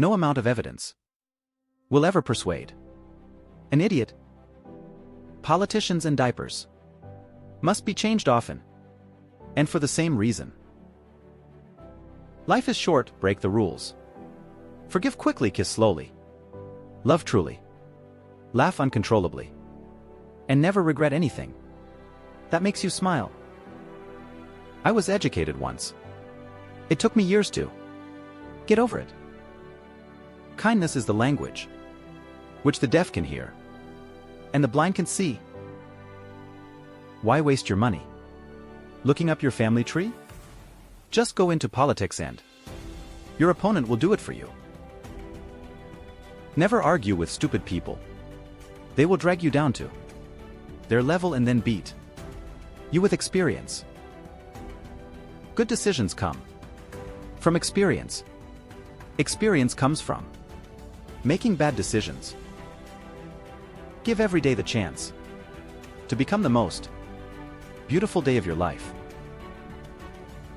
No amount of evidence will ever persuade an idiot. Politicians and diapers must be changed often, and for the same reason. Life is short, break the rules. Forgive quickly, kiss slowly. Love truly. Laugh uncontrollably. And never regret anything that makes you smile. I was educated once. It took me years to get over it. Kindness is the language which the deaf can hear and the blind can see. Why waste your money looking up your family tree? Just go into politics and your opponent will do it for you. Never argue with stupid people. They will drag you down to their level and then beat you with experience. Good decisions come from experience. Experience comes from making bad decisions. Give every day the chance to become the most beautiful day of your life.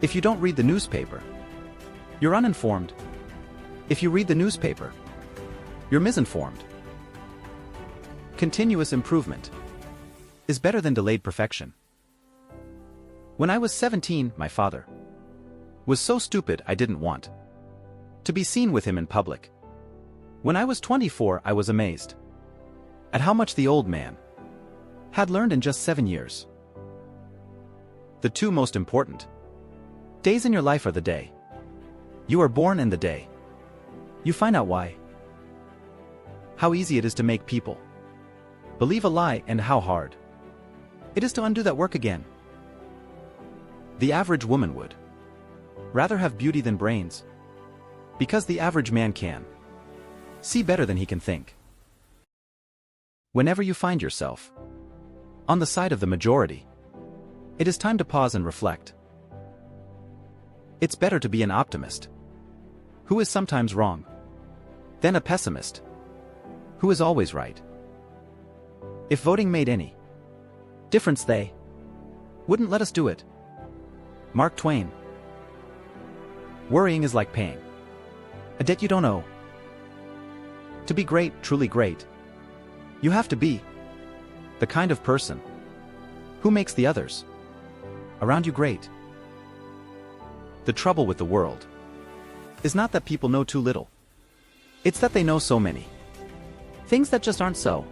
If you don't read the newspaper, you're uninformed. If you read the newspaper, you're misinformed. Continuous improvement is better than delayed perfection. When I was 17, my father was so stupid I didn't want to be seen with him in public. When I was 24, I was amazed at how much the old man had learned in just 7 years. The two most important days in your life are the day you are born and the day you find out why. How easy it is to make people believe a lie and how hard it is to undo that work again. The average woman would rather have beauty than brains, because the average man can see better than he can think. Whenever you find yourself on the side of the majority, it is time to pause and reflect. It's better to be an optimist, who is sometimes wrong, than a pessimist, who is always right. If voting made any difference, they wouldn't let us do it. Mark Twain. Worrying is like paying a debt you don't owe. To be great, truly great, you have to be the kind of person who makes the others around you great. The trouble with the world is not that people know too little. It's that they know so many things that just aren't so.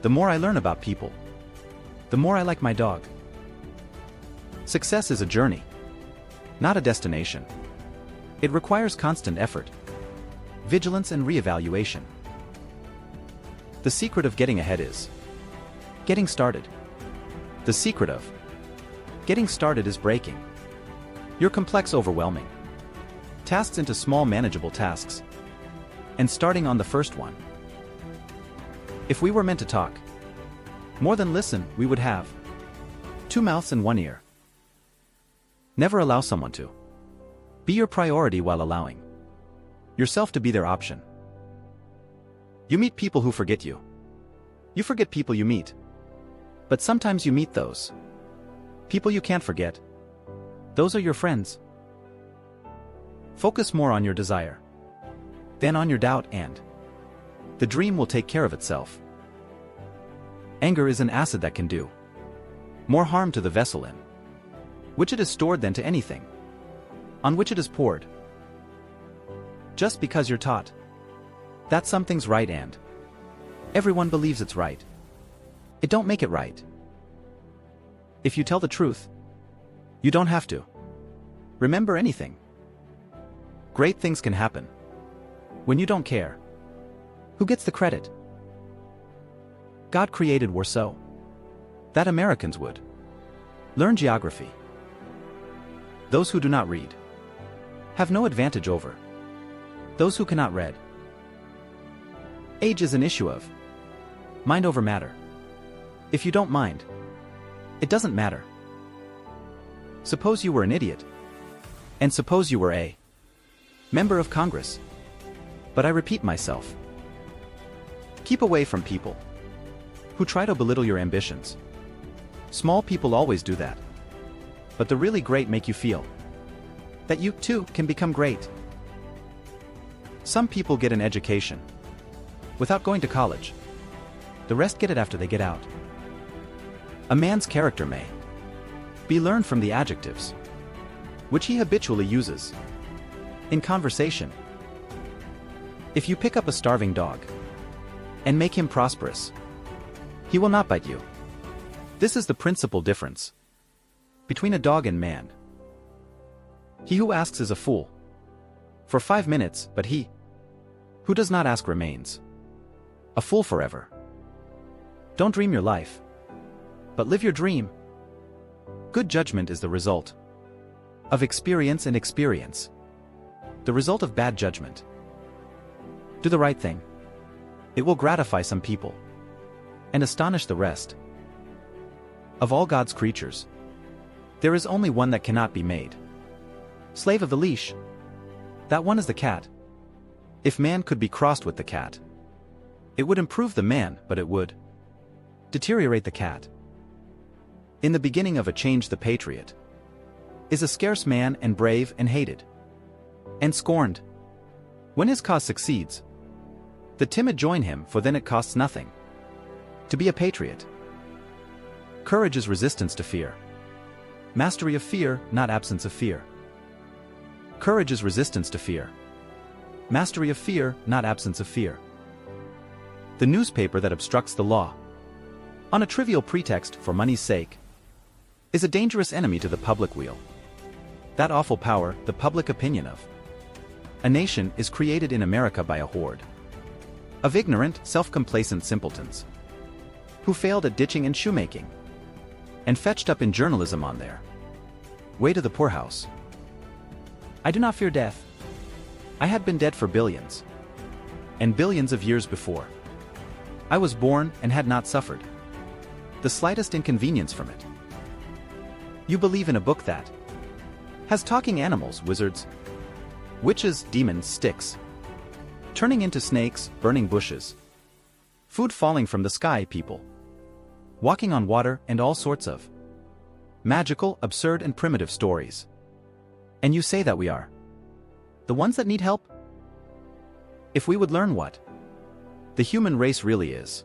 The more I learn about people, the more I like my dog. Success is a journey, not a destination. It requires constant effort, vigilance and re-evaluation. The secret of getting ahead is getting started. The secret of getting started is breaking your complex, overwhelming tasks into small, manageable tasks, and starting on the first one. If we were meant to talk more than listen, we would have 2 mouths and 1 ear. Never allow someone to be your priority while allowing yourself to be their option. You meet people who forget you. You forget people you meet. But sometimes you meet those people you can't forget. Those are your friends. Focus more on your desire than on your doubt, and the dream will take care of itself. Anger is an acid that can do more harm to the vessel in which it is stored than to anything on which it is poured. Just because you're taught that something's right and everyone believes it's right, it don't make it right. If you tell the truth, you don't have to remember anything. Great things can happen when you don't care who gets the credit. God created war so that Americans would learn geography. Those who do not read have no advantage over those who cannot read. Age is an issue of mind over matter. If you don't mind, it doesn't matter. Suppose you were an idiot, and suppose you were a member of Congress. But I repeat myself, keep away from people who try to belittle your ambitions. Small people always do that. But the really great make you feel that you, too, can become great. Some people get an education without going to college. The rest get it after they get out. A man's character may be learned from the adjectives which he habitually uses in conversation. If you pick up a starving dog and make him prosperous, he will not bite you. This is the principal difference between a dog and man. He who asks is a fool for 5 minutes, but he who does not ask remains a fool forever. Don't dream your life, but live your dream. Good judgment is the result of experience, and experience the result of bad judgment. Do the right thing. It will gratify some people and astonish the rest. Of all God's creatures, there is only one that cannot be made slave of the leash. That one is the cat. If man could be crossed with the cat, it would improve the man, but it would deteriorate the cat. In the beginning of a change, the patriot is a scarce man, and brave, and hated, and scorned. When his cause succeeds, the timid join him, for then it costs nothing to be a patriot. Courage is resistance to fear. Mastery of fear, not absence of fear. Courage is resistance to fear. Mastery of fear, not absence of fear. The newspaper that obstructs the law on a trivial pretext for money's sake is a dangerous enemy to the public weal. That awful power, the public opinion of a nation, is created in America by a horde of ignorant, self-complacent simpletons who failed at ditching and shoemaking and fetched up in journalism on their way to the poorhouse. I do not fear death. I had been dead for billions and billions of years before I was born, and had not suffered the slightest inconvenience from it. You believe in a book that has talking animals, wizards, witches, demons, sticks turning into snakes, burning bushes, food falling from the sky, people walking on water, and all sorts of magical, absurd, and primitive stories. And you say that we are the ones that need help? If we would learn what the human race really is,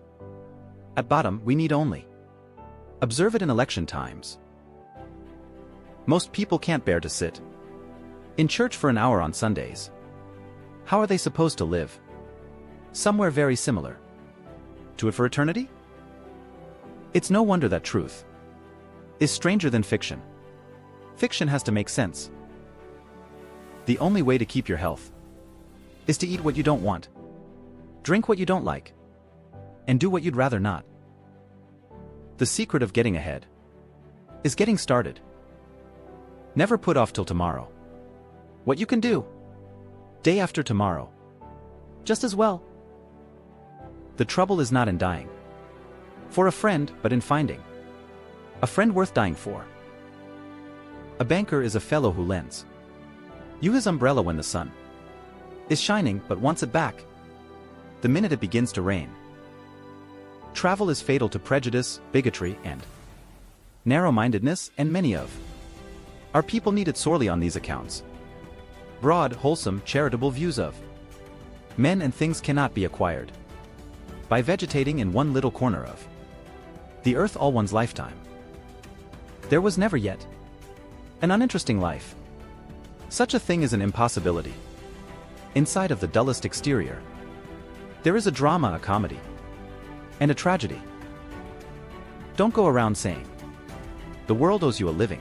at bottom we need only observe it in election times. Most people can't bear to sit in church for an hour on Sundays. How are they supposed to live somewhere very similar to it for eternity? It's no wonder that truth is stranger than fiction. Fiction has to make sense. The only way to keep your health is to eat what you don't want, drink what you don't like, and do what you'd rather not. The secret of getting ahead is getting started. Never put off till tomorrow what you can do day after tomorrow just as well. The trouble is not in dying for a friend, but in finding a friend worth dying for. A banker is a fellow who lends you his umbrella when the sun is shining, but wants it back the minute it begins to rain. Travel is fatal to prejudice, bigotry, and narrow-mindedness, and many of our people need it sorely on these accounts. Broad, wholesome, charitable views of men and things cannot be acquired by vegetating in one little corner of the earth all one's lifetime. There was never yet an uninteresting life. Such a thing is an impossibility. Inside of the dullest exterior, there is a drama, a comedy, and a tragedy. Don't go around saying, "The world owes you a living.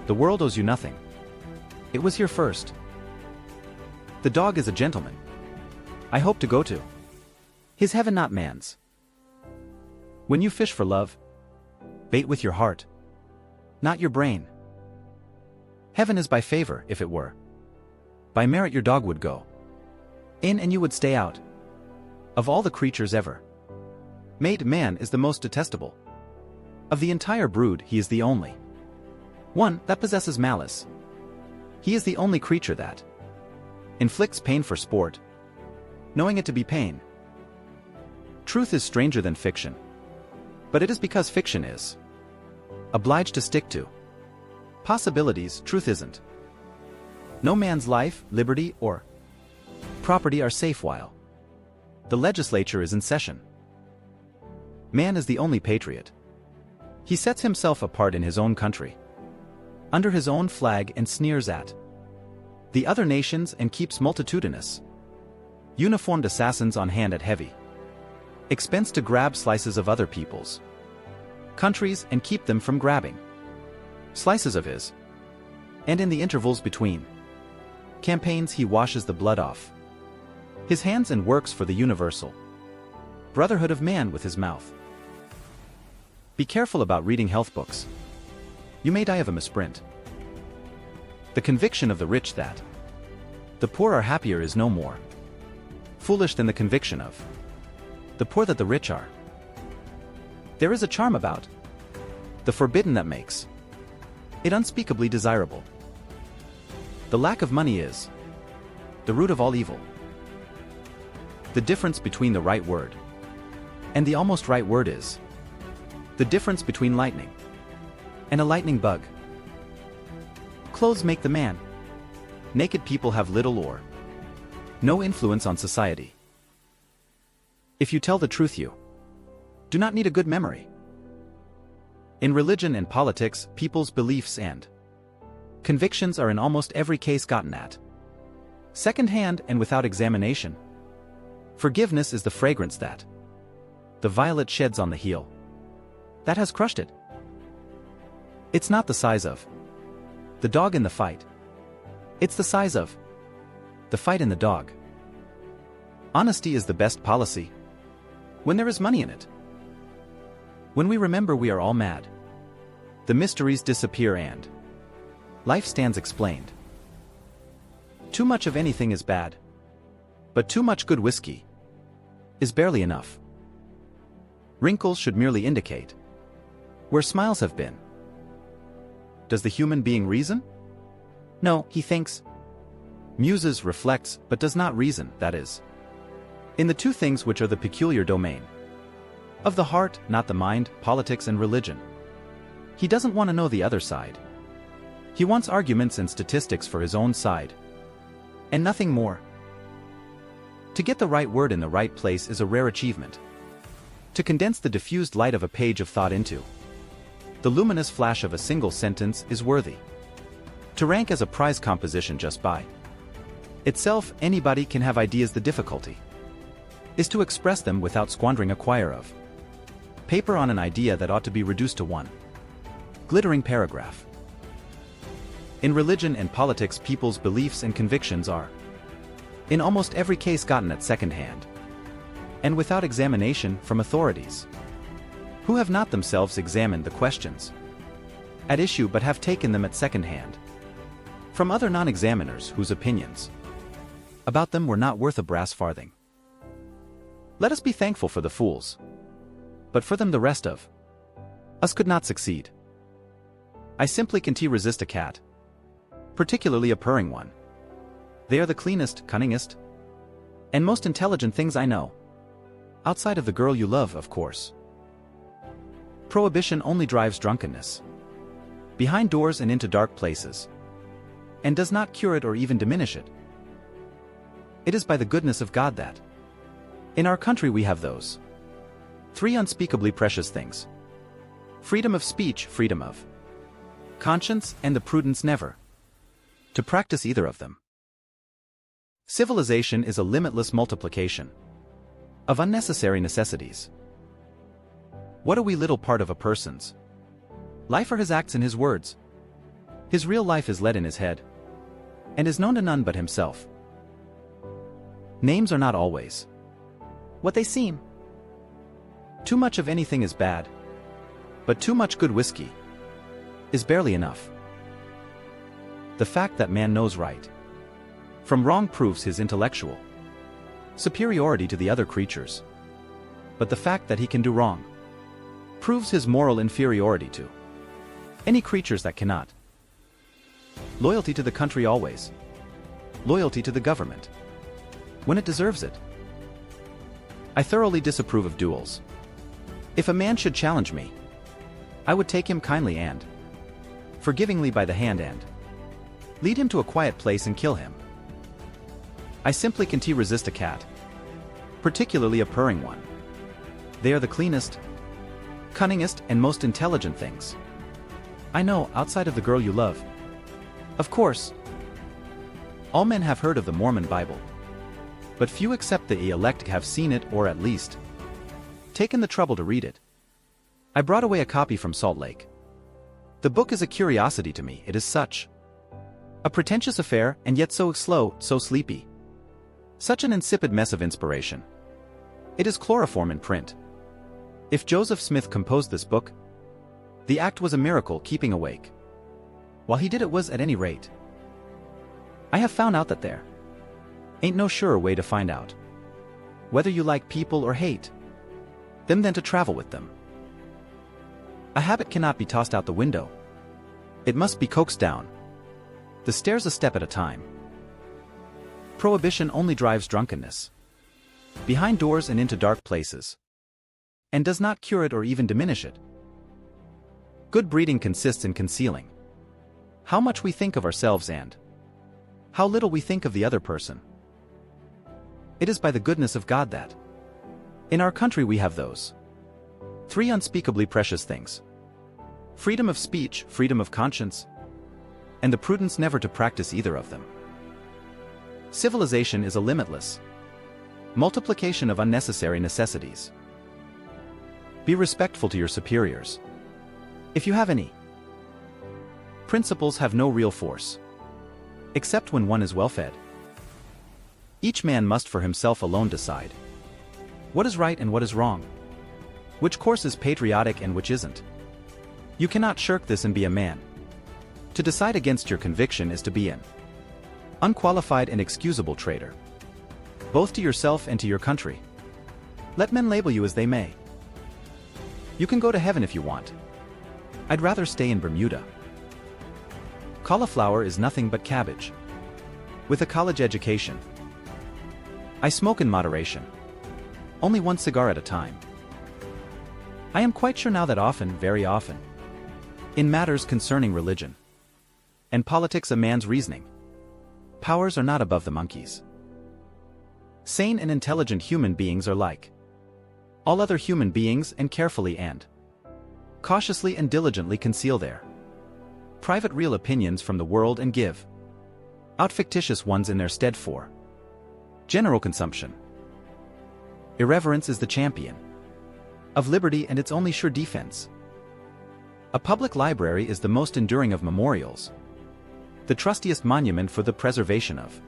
The world owes you nothing. It was here first." The dog is a gentleman I hope to go to his heaven, not man's. When you fish for love, bait with your heart, not your brain. Heaven is by favor. If it were by merit, your dog would go in and you would stay out. Of all the creatures ever made, man is the most detestable. Of the entire brood, he is the only one that possesses malice. He is the only creature that inflicts pain for sport, knowing it to be pain. Truth is stranger than fiction, but it is because fiction is obliged to stick to possibilities. Truth isn't. No man's life, liberty, or property are safe while the legislature is in session. Man is the only patriot. He sets himself apart in his own country, under his own flag, and sneers at the other nations and keeps multitudinous uniformed assassins on hand at heavy expense to grab slices of other people's countries and keep them from grabbing slices of his. And in the intervals between campaigns he washes the blood off his hands and works for the universal brotherhood of man with his mouth. Be careful about reading health books. You may die of a misprint. The conviction of the rich that the poor are happier is no more foolish than the conviction of the poor that the rich are. There is a charm about the forbidden that makes it unspeakably desirable. The lack of money is the root of all evil. The difference between the right word and the almost right word is the difference between lightning and a lightning bug. Clothes make the man. Naked people have little or no influence on society. If you tell the truth, you do not need a good memory. In religion and politics, people's beliefs and convictions are in almost every case gotten at second-hand and without examination. Forgiveness is the fragrance that the violet sheds on the heel that has crushed it. It's not the size of the dog in the fight. It's the size of the fight in the dog. Honesty is the best policy when there is money in it. When we remember we are all mad, the mysteries disappear and life stands explained. Too much of anything is bad, but too much good whiskey is barely enough. Wrinkles should merely indicate where smiles have been. Does the human being reason? No, he thinks, muses, reflects, but does not reason, that is, in the two things which are the peculiar domain of the heart, not the mind, politics and religion. He doesn't want to know the other side. He wants arguments and statistics for his own side, and nothing more. To get the right word in the right place is a rare achievement. To condense the diffused light of a page of thought into the luminous flash of a single sentence is worthy. To rank as a prize composition just by itself, anybody can have ideas. The difficulty is to express them without squandering a quire of paper on an idea that ought to be reduced to one glittering paragraph. In religion and politics, people's beliefs and convictions are, in almost every case, gotten at second hand, and without examination from authorities who have not themselves examined the questions at issue but have taken them at second hand from other non-examiners whose opinions about them were not worth a brass farthing. Let us be thankful for the fools, but for them the rest of us could not succeed. I simply can't resist a cat, particularly a purring one. They are the cleanest, cunningest, and most intelligent things I know. Outside of the girl you love, of course. Prohibition only drives drunkenness behind doors and into dark places, and does not cure it or even diminish it. It is by the goodness of God that in our country we have those three unspeakably precious things: freedom of speech, freedom of conscience, and the prudence never to practice either of them. Civilization is a limitless multiplication of unnecessary necessities. What a wee little part of a person's life are his acts and his words. His real life is led in his head, and is known to none but himself. Names are not always what they seem. Too much of anything is bad, but too much good whiskey is barely enough. The fact that man knows right from wrong proves his intellectual superiority to the other creatures, but the fact that he can do wrong proves his moral inferiority to any creatures that cannot. Loyalty to the country always. Loyalty to the government when it deserves it. I thoroughly disapprove of duels. If a man should challenge me, I would take him kindly and forgivingly by the hand and lead him to a quiet place and kill him. I simply can't resist a cat. Particularly a purring one. They are the cleanest, cunningest, and most intelligent things I know, outside of the girl you love. Of course, all men have heard of the Mormon Bible, but few except the elect have seen it or at least taken the trouble to read it. I brought away a copy from Salt Lake. The book is a curiosity to me. It is such a pretentious affair, and yet so slow, so sleepy. Such an insipid mess of inspiration. It is chloroform in print. If Joseph Smith composed this book, the act was a miracle keeping awake. While he did it was at any rate. I have found out that there ain't no surer way to find out whether you like people or hate them than to travel with them. A habit cannot be tossed out the window. It must be coaxed down the stairs a step at a time. Prohibition only drives drunkenness behind doors and into dark places, and does not cure it or even diminish it. Good breeding consists in concealing how much we think of ourselves and how little we think of the other person. It is by the goodness of God that in our country we have those three unspeakably precious things: freedom of speech, freedom of conscience, and the prudence never to practice either of them. Civilization is a limitless multiplication of unnecessary necessities. Be respectful to your superiors. If you have any, principles have no real force, except when one is well fed. Each man must for himself alone decide what is right and what is wrong, which course is patriotic and which isn't. You cannot shirk this and be a man. To decide against your conviction is to be an unqualified and excusable traitor, both to yourself and to your country. Let men label you as they may. You can go to heaven if you want. I'd rather stay in Bermuda. Cauliflower is nothing but cabbage with a college education. I smoke in moderation, only one cigar at a time. I am quite sure now that often, very often, in matters concerning religion and politics, a man's reasoning powers are not above the monkey's. Sane and intelligent human beings are like all other human beings, and carefully and cautiously and diligently conceal their private real opinions from the world and give out fictitious ones in their stead for general consumption. Irreverence is the champion of liberty and its only sure defense. A public library is the most enduring of memorials, the trustiest monument for the preservation of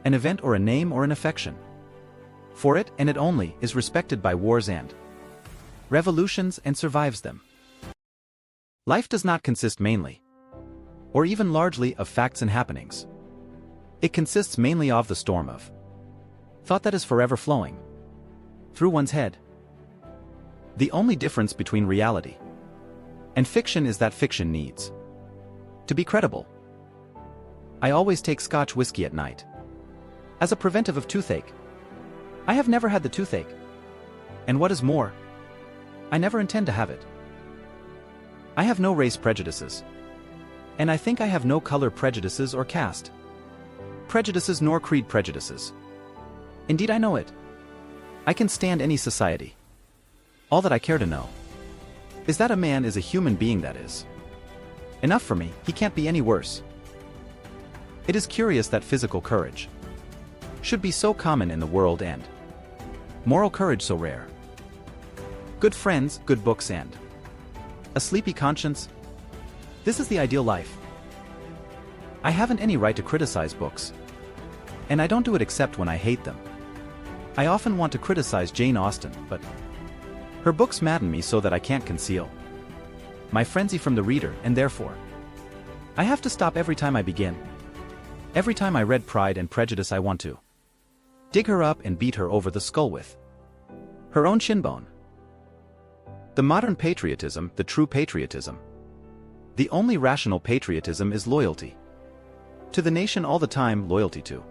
an event or a name or an affection. For it, and it only, is respected by wars and revolutions and survives them. Life does not consist mainly, or even largely, of facts and happenings. It consists mainly of the storm of thought that is forever flowing through one's head. The only difference between reality and fiction is that fiction needs to be credible. I always take Scotch whiskey at night as a preventive of toothache. I have never had the toothache, and what is more, I never intend to have it. I have no race prejudices, and I think I have no color prejudices or caste prejudices nor creed prejudices. Indeed, I know it. I can stand any society. All that I care to know is that a man is a human being. That is enough for me. He can't be any worse. It is curious that physical courage should be so common in the world and moral courage so rare. Good friends, good books, and a sleepy conscience. This is the ideal life. I haven't any right to criticize books, and I don't do it except when I hate them. I often want to criticize Jane Austen, but her books madden me so that I can't conceal my frenzy from the reader, and therefore I have to stop every time I begin. Every time I read Pride and Prejudice, I want to dig her up and beat her over the skull with her own shinbone. The modern patriotism, the true patriotism, the only rational patriotism, is loyalty to the nation all the time, loyalty to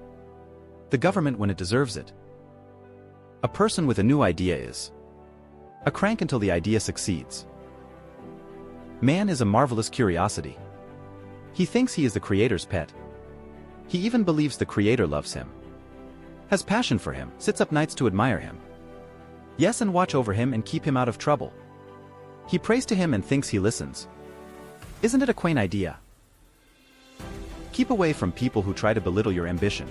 the government when it deserves it. A person with a new idea is a crank until the idea succeeds. Man is a marvelous curiosity. He thinks he is the Creator's pet. He even believes the Creator loves him. Has passion for him, sits up nights to admire him. Yes, and watch over him and keep him out of trouble. He prays to him and thinks he listens. Isn't it a quaint idea? Keep away from people who try to belittle your ambition.